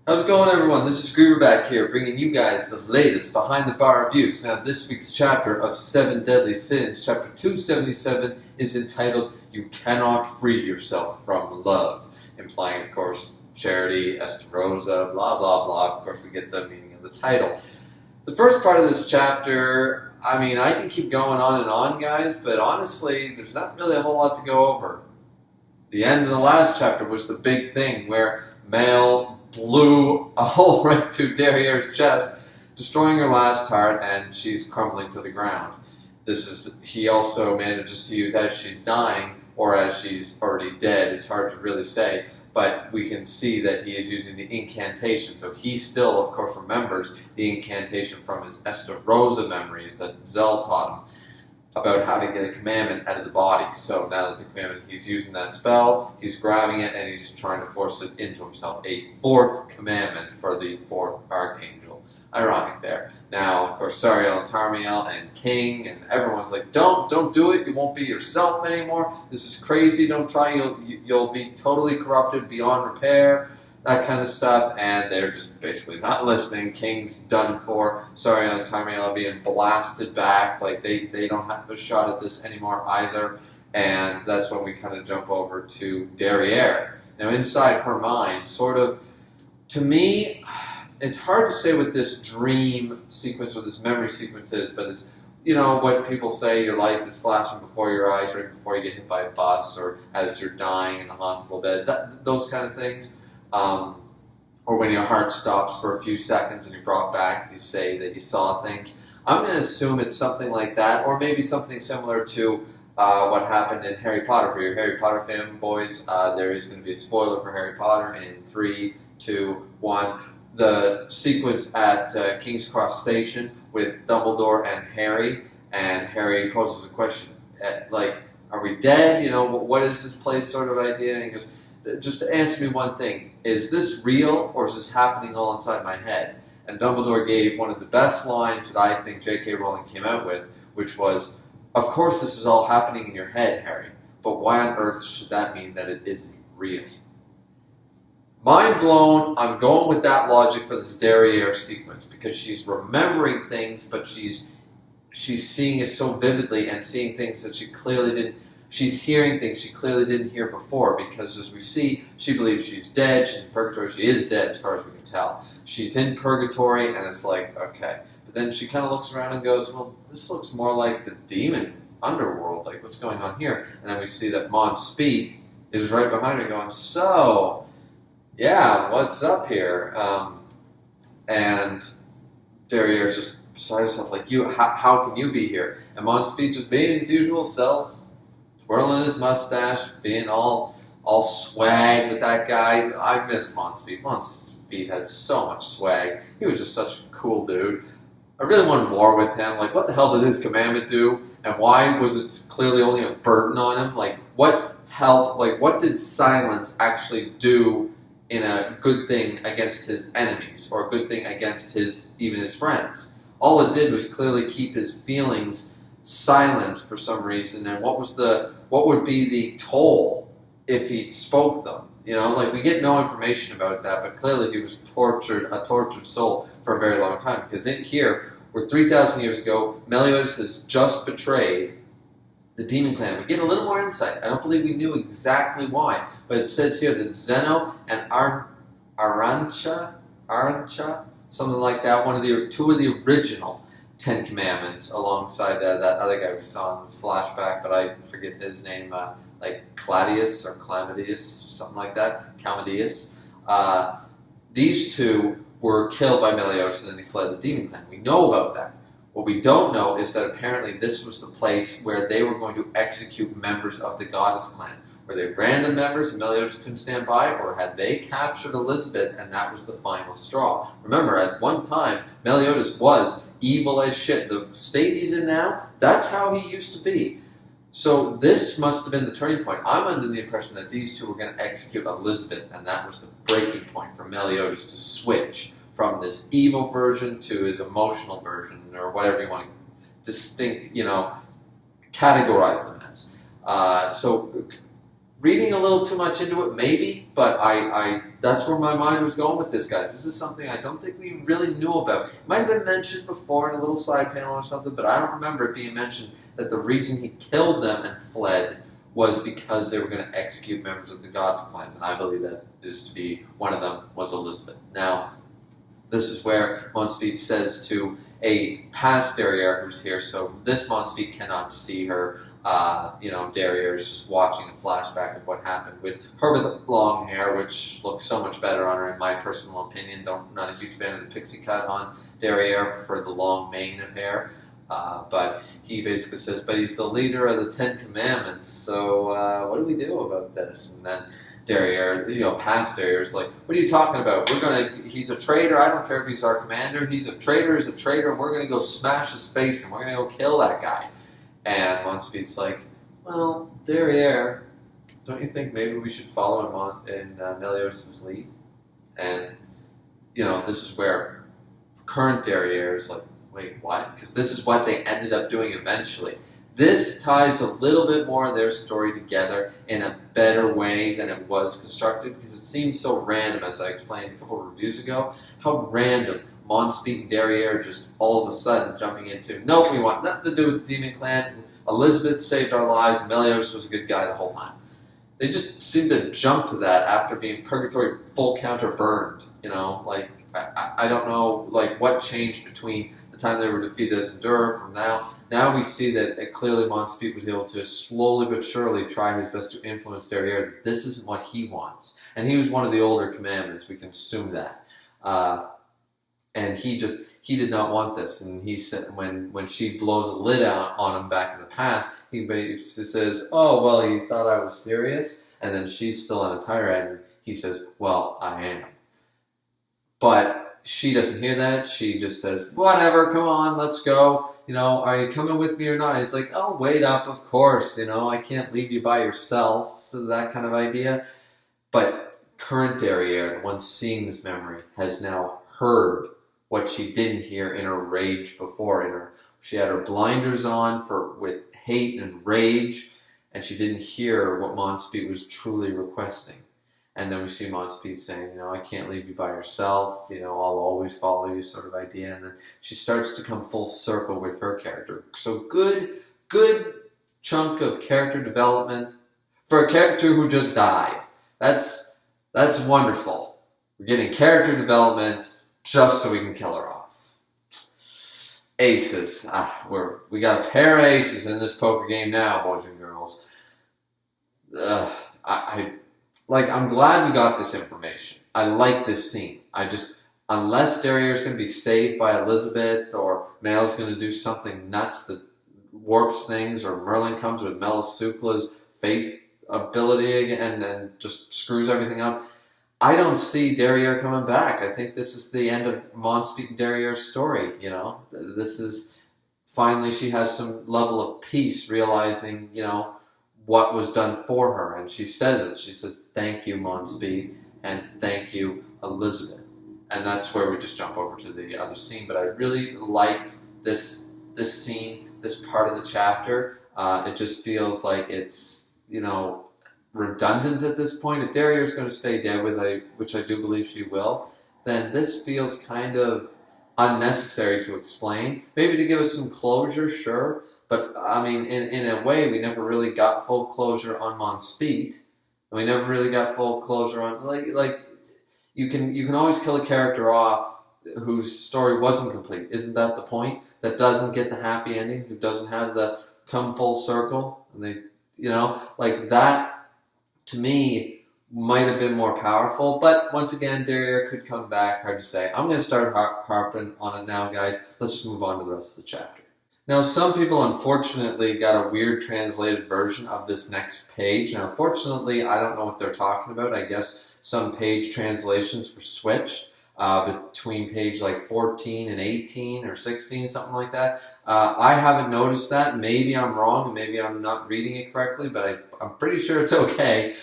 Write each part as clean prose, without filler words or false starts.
How's it going, everyone? This is Griever back here, bringing you guys the latest behind the bar reviews. Now, this week's chapter of 7 Deadly Sins, chapter 277, is entitled, You Cannot Free Yourself from Love, implying, of course, charity, esterosa, blah, blah, blah. Of course, we get the meaning of the title. The first part of this chapter, I can keep going on and on, guys, but honestly, there's not really a whole lot to go over. The end of the last chapter was the big thing where Mel blew a hole right through Derriere's chest, destroying her last heart, and she's crumbling to the ground. He also manages to use as she's dying, or as she's already dead, it's hard to really say, but we can see that he is using the incantation. So he still, of course, remembers the incantation from his esterosa memories that Zell taught him about how to get a commandment out of the body. So now that the commandment, he's using that spell, he's grabbing it, and he's trying to force it into himself. A fourth commandment for the fourth archangel. Ironic there. Now, of course, Sariel and Tarmiel and King and everyone's like, don't do it. You won't be yourself anymore. This is crazy. Don't try. You'll be totally corrupted beyond repair. That kind of stuff, and they're just basically not listening. King's done for. Sariel and Tarmiel are being blasted back. Like they don't have a shot at this anymore either. And that's when we kind of jump over to Derriere. Now, inside her mind, sort of, to me, it's hard to say what this dream sequence or this memory sequence is, but it's, what people say, your life is flashing before your eyes right before you get hit by a bus or as you're dying in the hospital bed, those kind of things. Or when your heart stops for a few seconds and you're brought back, you say that you saw things. I'm going to assume it's something like that, or maybe something similar to what happened in Harry Potter. For your Harry Potter fanboys, there is going to be a spoiler for Harry Potter in 3, 2, 1. The sequence at King's Cross Station with Dumbledore and Harry poses a question, like, are we dead? What is this place sort of idea? And he goes, just to answer me one thing, is this real or is this happening all inside my head? And Dumbledore gave one of the best lines that I think J.K. Rowling came out with, which was, of course this is all happening in your head, Harry, but why on earth should that mean that it isn't real? Mind blown. I'm going with that logic for this Derriere sequence because she's remembering things, but she's seeing it so vividly and seeing things that she clearly didn't. She's hearing things she clearly didn't hear before because, as we see, she believes she's dead. She's in purgatory. She is dead as far as we can tell. She's in purgatory, and it's like, okay. But then she kind of looks around and goes, well, this looks more like the demon underworld. Like, what's going on here? And then we see that Mon Speed is right behind her going, so, yeah, what's up here? And Derriere's just beside herself, like, how can you be here? And Mon Speed just being his usual self, twirling his mustache, being all swag with that guy. I miss Mon Speed. Mon Speed had so much swag. He was just such a cool dude. I really wanted more with him. Like, what the hell did his commandment do? And why was it clearly only a burden on him? Like, what did silence actually do in a good thing against his enemies, or a good thing against even his friends? All it did was clearly keep his feelings silent for some reason, and what would be the toll if he spoke them? We get no information about that, but clearly he was a tortured soul for a very long time, because in here, we're 3,000 years ago, Meliodas has just betrayed the demon clan. We get a little more insight. I don't believe we knew exactly why, but it says here that Zeno and Arancha, something like that, two of the original 10 Commandments, alongside that other guy we saw in the flashback, but I forget his name, like Claudius or Clamadius, something like that, Calmadius. These two were killed by Meliodas and then he fled the demon clan. We know about that. What we don't know is that apparently this was the place where they were going to execute members of the goddess clan. Were they random members and Meliodas couldn't stand by, or had they captured Elizabeth and that was the final straw? Remember, at one time, Meliodas was evil as shit. The state he's in now, that's how he used to be. So this must have been the turning point. I'm under the impression that these two were going to execute Elizabeth, and that was the breaking point for Meliodas to switch from this evil version to his emotional version, or whatever you want to categorize them as. So reading a little too much into it, maybe, but I that's where my mind was going with this, guys. This is something I don't think we really knew about. It might have been mentioned before in a little side panel or something, but I don't remember it being mentioned that the reason he killed them and fled was because they were going to execute members of the God's clan, and I believe that is to be one of them was Elizabeth. Now, this is where Monspeed says to a past Derriere who's here, so this Monspeed cannot see her. Derriere is just watching a flashback of what happened with her with long hair, which looks so much better on her, in my personal opinion. Not a huge fan of the pixie cut on Derriere. Prefer the long mane of hair. But he basically says, but he's the leader of the 10 Commandments, so what do we do about this? And then Derriere, past Derriere's like, what are you talking about? He's a traitor. I don't care if he's our commander. He's a traitor, and we're going to go smash his face, and we're going to go kill that guy. And Monspeed's like, well, Derriere, don't you think maybe we should follow him in Melios's lead? And, this is where current Derriere is like, wait, what? Because this is what they ended up doing eventually. This ties a little bit more of their story together in a better way than it was constructed, because it seems so random, as I explained a couple of reviews ago, how random Monspeed and Derriere just all of a sudden jumping into, nope, we want nothing to do with the Demon Clan. Elizabeth saved our lives. Melios was a good guy the whole time. They just seem to jump to that after being Purgatory full counter burned. I don't know, what changed between the time they were defeated as Endura from now. Now we see that clearly Monspeed was able to slowly but surely try his best to influence Derriere that this isn't what he wants. And he was one of the older commandments, we can assume that. And he did not want this. And he said, when she blows a lid out on him back in the past, he basically says, oh, well, you thought I was serious? And then she's still on a tirade, and he says, well, I am. But she doesn't hear that. She just says, whatever, come on, let's go. Are you coming with me or not? He's like, oh, wait up, of course. I can't leave you by yourself, that kind of idea. But current Derriere, the one seeing this memory, has now heard what she didn't hear in her rage before. She had her blinders on with hate and rage, and she didn't hear what Monspeed was truly requesting. And then we see Monspeed saying, I can't leave you by yourself, I'll always follow you, sort of idea. And then she starts to come full circle with her character. So good chunk of character development for a character who just died. That's wonderful. We're getting character development just so we can kill her off. Aces. We got a pair of aces in this poker game now, boys and girls. I'm glad we got this information. I like this scene. Unless Derriere's going to be saved by Elizabeth, or Mel's going to do something nuts that warps things, or Merlin comes with Melissukla's faith ability and just screws everything up, I don't see Derriere coming back. I think this is the end of Monspeed and Derriere's story, This is, finally she has some level of peace, realizing, what was done for her. And she says it. She says, thank you, Monspeed, and thank you, Elizabeth. And that's where we just jump over to the other scene. But I really liked this scene, this part of the chapter. It just feels like it's, redundant at this point. If Derriere's going to stay dead, which I do believe she will, then this feels kind of unnecessary to explain. Maybe to give us some closure, sure, but in a way, we never really got full closure on Monspeed. We never really got full closure on you can always kill a character off whose story wasn't complete. Isn't that the point? That doesn't get the happy ending, who doesn't have the come full circle, and they that. To me, might have been more powerful, but once again, Derriere could come back, hard to say. I'm going to start harping on it now, guys. Let's just move on to the rest of the chapter. Now, some people, unfortunately, got a weird translated version of this next page. Now, unfortunately, I don't know what they're talking about. I guess some page translations were switched between page 14 and 18 or 16, something like that. I haven't noticed that. Maybe I'm wrong, and maybe I'm not reading it correctly, but I'm pretty sure it's okay.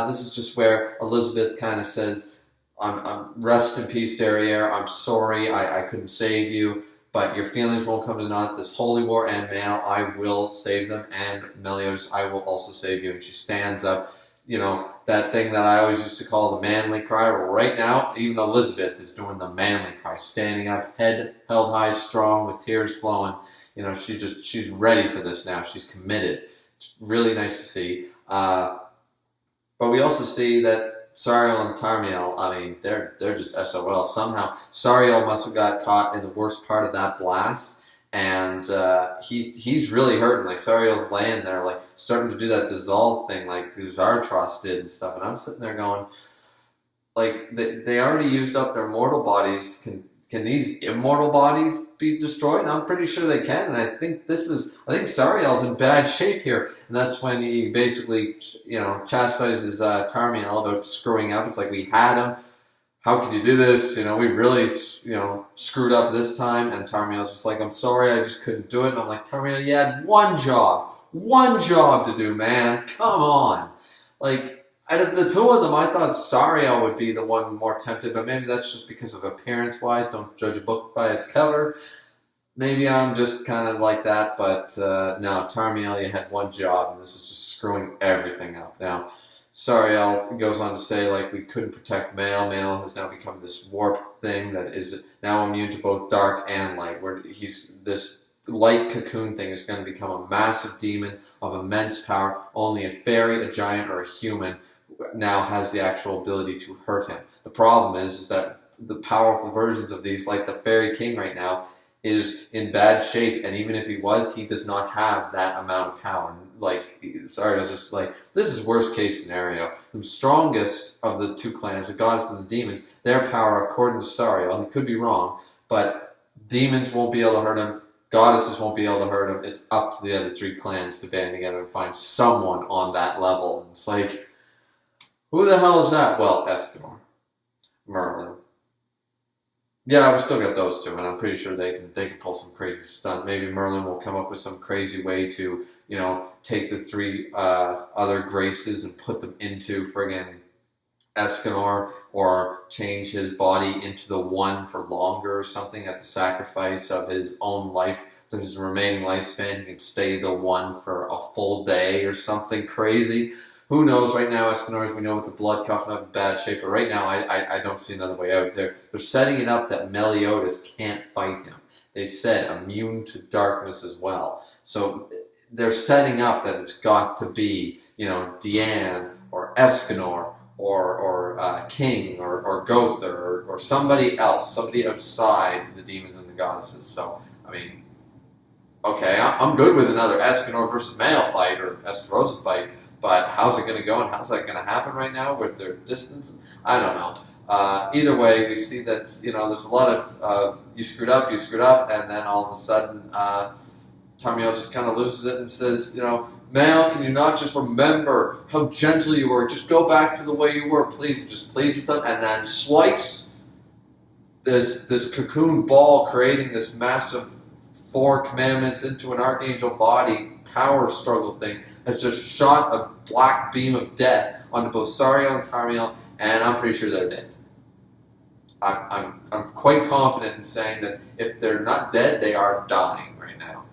This is just where Elizabeth kind of says, I'm rest in peace, Derriere. I'm sorry I couldn't save you, but your feelings won't come to naught. This holy war and Mel, I will save them, and Melios, I will also save you. And she stands up, that thing that I always used to call the manly cry. Well, right now, even Elizabeth is doing the manly cry, standing up, head held high, strong, with tears flowing. She's ready for this now. She's committed. It's really nice to see. But we also see that Sariel and Tarmiel, I mean, they're just SOL. Somehow, Sariel must have got caught in the worst part of that blast, and he's really hurting. Like, Sariel's laying there, like, starting to do that dissolve thing like Zartros did and stuff, and I'm sitting there going, like, they already used up their mortal bodies. Can these immortal bodies be destroyed? And I'm pretty sure they can, and I think Sariel's in bad shape here, and that's when he basically, chastises Tarmiel about screwing up. It's like, we had him. How could you do this? We really, screwed up this time. And Tarmiel's just like, I'm sorry, I just couldn't do it. And I'm like, Tarmiel, you had one job to do, man. Come on. Like, out of the two of them, I thought Sariel would be the one more tempted, but maybe that's just because of appearance-wise. Don't judge a book by its cover. Maybe I'm just kind of like that, but no, Tarmiel, you had one job, and this is just screwing everything up. Now, Sariel goes on to say, like, we couldn't protect Mael. Mael has now become this warped thing that is now immune to both dark and light, where this light cocoon thing is going to become a massive demon of immense power. Only a fairy, a giant, or a human now has the actual ability to hurt him. The problem is that the powerful versions of these, like the Fairy King right now, is in bad shape, and even if he does not have that amount of power. Like, sorry, I was just like, this is worst case scenario. The strongest of the two clans, the goddess and the demons, their power, according to Sariel, and it could be wrong, but demons won't be able to hurt him, goddesses won't be able to hurt him. It's up to the other three clans to band together and find someone on that level. And it's like, who the hell is that? Well, Escanor, Merlin. Yeah, we still got those two, and I'm pretty sure they can pull some crazy stunt. Maybe Merlin will come up with some crazy way to, take the three other graces and put them into friggin' Escanor, or change his body into the one for longer or something at the sacrifice of his own life, to his remaining lifespan. He can stay the one for a full day or something crazy. Who knows? Right now, Escanor, as we know, with the blood coughing up in bad shape, but right now I don't see another way out. They're setting it up that Meliodas can't fight him. They said immune to darkness as well. So they're setting up that it's got to be, Deanne or Escanor or King or Gother or somebody else, somebody outside the demons and the goddesses. So, I mean, okay, I'm good with another Escanor versus Mael fight or Esterosa fight, but how's it going to go and how's that going to happen right now with their distance? I don't know. Either way, we see that, there's a lot of you screwed up, and then all of a sudden, Tarmiel just kind of loses it and says, Mael, can you not just remember how gentle you were? Just go back to the way you were, please. Just plead with them, and then slice this cocoon ball, creating this massive 4 commandments into an archangel body power struggle thing. Has just shot a black beam of death onto both Sariel and Tarmiel, and I'm pretty sure they're dead. I'm quite confident in saying that if they're not dead, they are dying right now.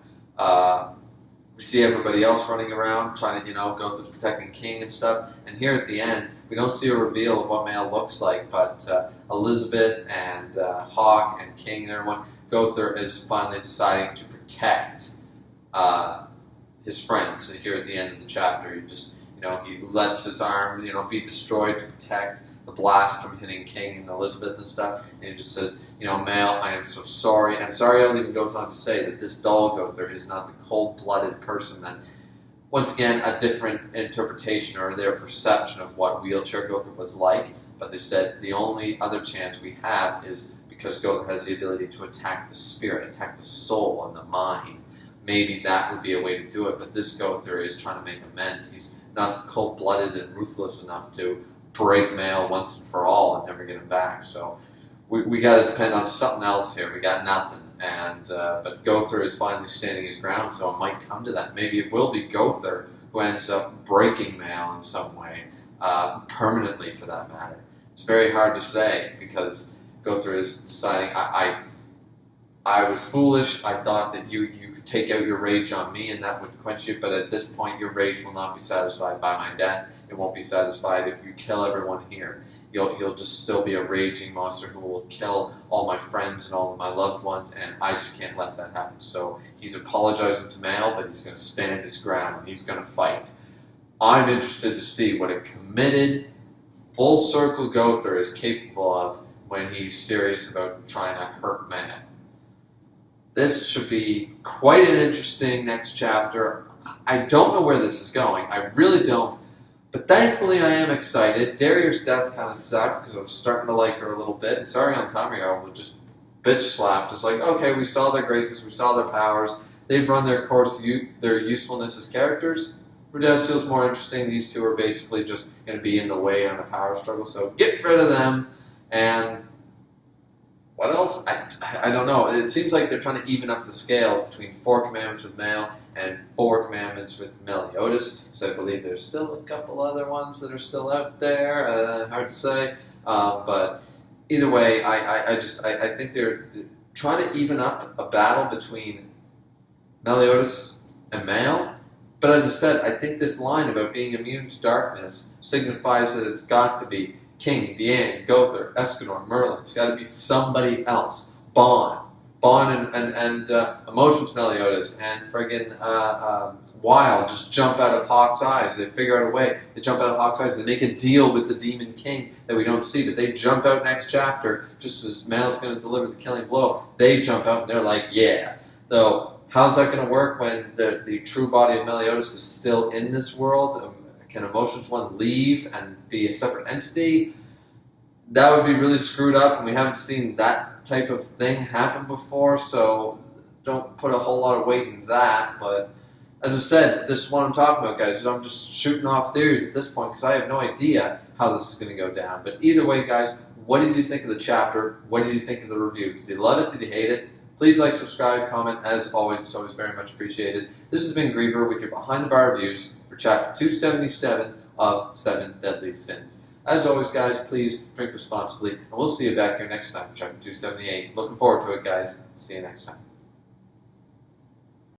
We see everybody else running around trying to, go through protecting King and stuff. And here at the end, we don't see a reveal of what Mael looks like, but Elizabeth and Hawk and King and everyone, Gother is finally deciding to protect his friends. And here at the end of the chapter, he lets his arm, be destroyed to protect the blast from hitting King and Elizabeth and stuff. And he just says, Mael, I am so sorry. And Sariel even goes on to say that this doll Gother is not the cold-blooded person that, once again, a different interpretation or their perception of what wheelchair Gother was like. But they said the only other chance we have is because Gother has the ability to attack the spirit, attack the soul and the mind. Maybe that would be a way to do it, but this Gother is trying to make amends. He's not cold-blooded and ruthless enough to break Mael once and for all and never get him back. So we got to depend on something else here. We got nothing, and but Gother is finally standing his ground, so it might come to that. Maybe it will be Gother who ends up breaking Mael in some way, permanently for that matter. It's very hard to say because Gother is deciding. I was foolish. I thought that you could take out your rage on me and that would quench it, but at this point your rage will not be satisfied by my death. It won't be satisfied if you kill everyone here. You'll just still be a raging monster who will kill all my friends and all of my loved ones, and I just can't let that happen. So he's apologizing to Mal, but he's going to stand his ground and he's going to fight. I'm interested to see what a committed, full circle Gother is capable of when he's serious about trying to hurt Mal. This should be quite an interesting next chapter. I don't know where this is going. I really don't. But thankfully I am excited. Darrier's death kind of sucked because I was starting to like her a little bit. And Sargon Tamriel was just bitch slapped. It's like, okay, we saw their graces, we saw their powers. They've run their course, their usefulness as characters. Rudez feels more interesting. These two are basically just going to be in the way on the power struggle. So get rid of them. And what else? I don't know. It seems like they're trying to even up the scale between 4 commandments with Mal and 4 commandments with Meliodas. So I believe there's still a couple other ones that are still out there. Hard to say. But either way, I think they're trying to even up a battle between Meliodas and Mal. But as I said, I think this line about being immune to darkness signifies that it's got to be King, Diane, Gother, Escanor, Merlin. It's got to be somebody else. Bon and Emotions Meliodas and friggin' Wild just jump out of Hawk's eyes. They figure out a way. They jump out of Hawk's eyes. They make a deal with the Demon King that we don't see, but they jump out next chapter just as Mal's going to deliver the killing blow. They jump out and they're like, yeah. So how's that going to work when the true body of Meliodas is still in this world? Can Emotions One leave and be a separate entity? That would be really screwed up, and we haven't seen that type of thing happen before, so don't put a whole lot of weight in that. But as I said, this is what I'm talking about, guys. I'm just shooting off theories at this point because I have no idea how this is going to go down. But either way, guys, what did you think of the chapter? What did you think of the review? Did you love it? Did you hate it? Please like, subscribe, comment. As always, it's always very much appreciated. This has been Griever with your Behind the Bar reviews for Chapter 277 of 7 Deadly Sins. As always, guys, please drink responsibly, and we'll see you back here next time for Chapter 278. Looking forward to it, guys. See you next time.